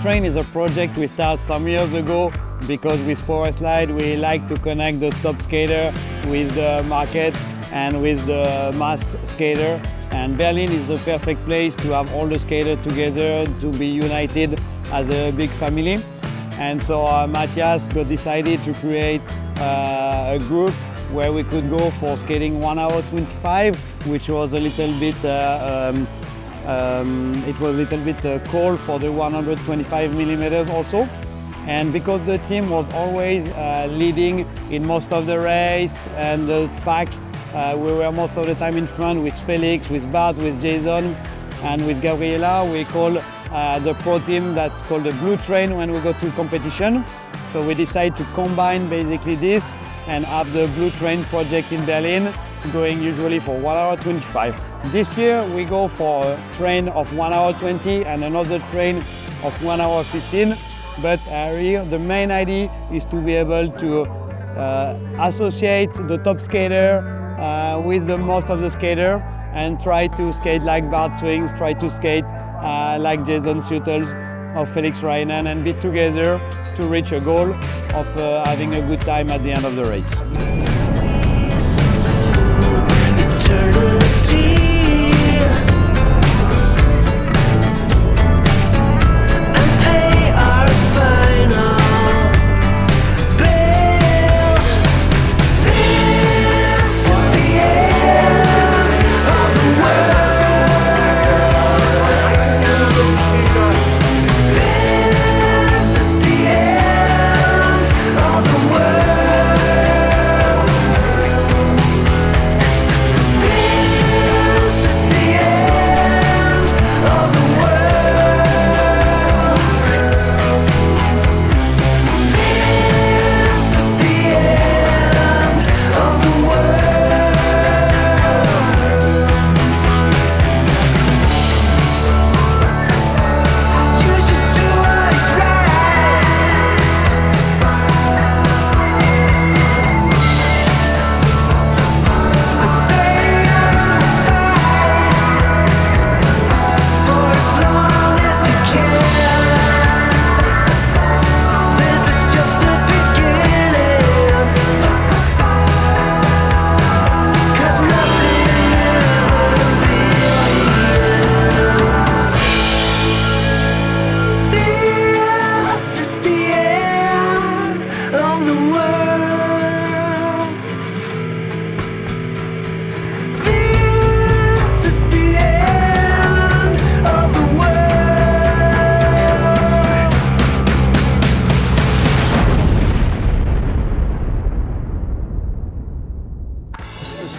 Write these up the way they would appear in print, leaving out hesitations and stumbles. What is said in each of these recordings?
train is a project we started some years ago because with Powerslide we like to connect the top skater with the market and with the mass skater. And Berlin is the perfect place to have all the skaters together, to be united as a big family. And so Matthias decided to create a group where we could go for skating 1 hour 25, which was a little bit cold for the 125 millimeters also. And because the team was always leading in most of the race and the pack, we were most of the time in front with Felix, with Bart, with Jason, and with Gabriela. We call the pro team that's called the Blue Train when we go to competition. So we decided to combine basically this and have the Blue Train project in Berlin, going usually for 1 hour 25. This year we go for a train of 1 hour 20 and another train of 1 hour 15. But here the main idea is to be able to associate the top skater with the most of the skater and try to skate like Bart Swings, try to skate like Jason Suttles or Felix Reinen, and be together to reach a goal of having a good time at the end of the race.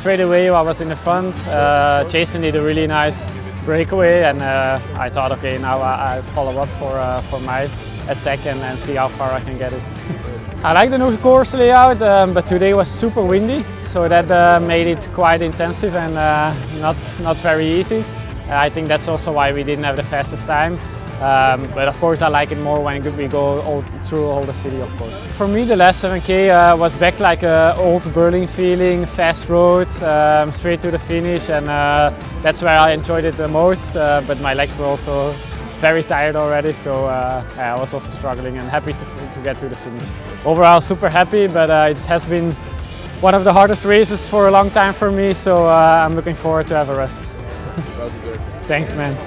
Straight away I was in the front. Jason did a really nice breakaway, and I thought, okay, now I follow up for my attack and see how far I can get it. I like the new course layout, but today was super windy, so that made it quite intensive and not very easy. I think that's also why we didn't have the fastest time. But of course I like it more when we go through all the city, of course. For me the last 7K was back like an old Berlin feeling, fast road, straight to the finish, and that's where I enjoyed it the most. But my legs were also very tired already, so I was also struggling and happy to get to the finish. Overall super happy, but it has been one of the hardest races for a long time for me, so I'm looking forward to have a rest. Thanks, man.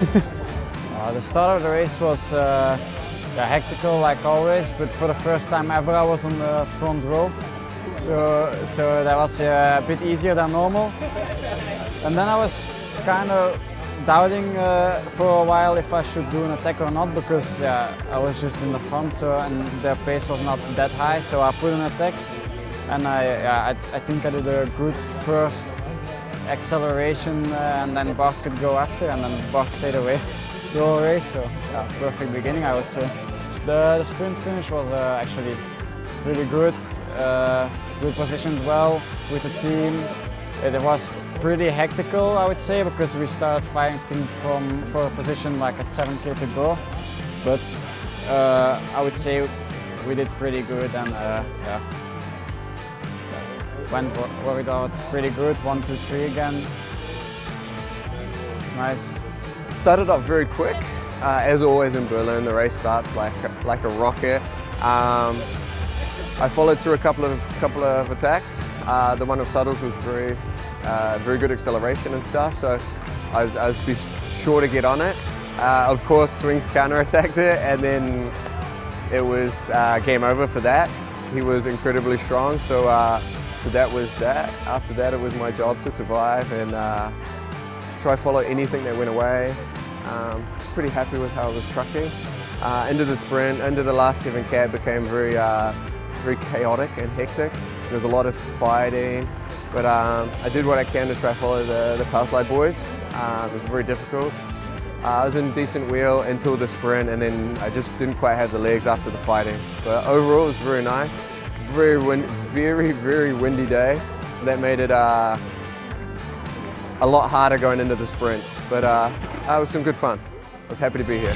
The start of the race was hectical like always, but for the first time ever I was on the front row, so that was a bit easier than normal. And then I was kind of doubting for a while if I should do an attack or not, because I was just in the front, and the pace was not that high, so I put an attack, and I think I did a good first acceleration, and then Bart could go after, and then Bart stayed away the whole race, so yeah, perfect beginning I would say. The sprint finish was actually really good. We positioned well with the team. It was pretty hectical, I would say, because we started fighting for a position like at 7K to go. But I would say we did pretty good, and yeah, worked out pretty good. 1, 2, 3 again. Nice. It started off very quick. As always in Berlin, the race starts like a rocket. I followed through a couple of attacks. The one of Suttles was very good acceleration and stuff, so I was be sure to get on it. Of course, Swings counter-attacked it, and then it was game over for that. He was incredibly strong, so that was that. After that, it was my job to survive and try follow anything that went away. I was pretty happy with how I was trucking. Into the sprint, into the last 7K, it became very chaotic and hectic. There was a lot of fighting, but I did what I can to try follow the Powerslide boys. It was very difficult. I was in decent wheel until the sprint, and then I just didn't quite have the legs after the fighting. But overall, it was very nice. Very windy day, so that made it a lot harder going into the sprint. But it was some good fun. I was happy to be here.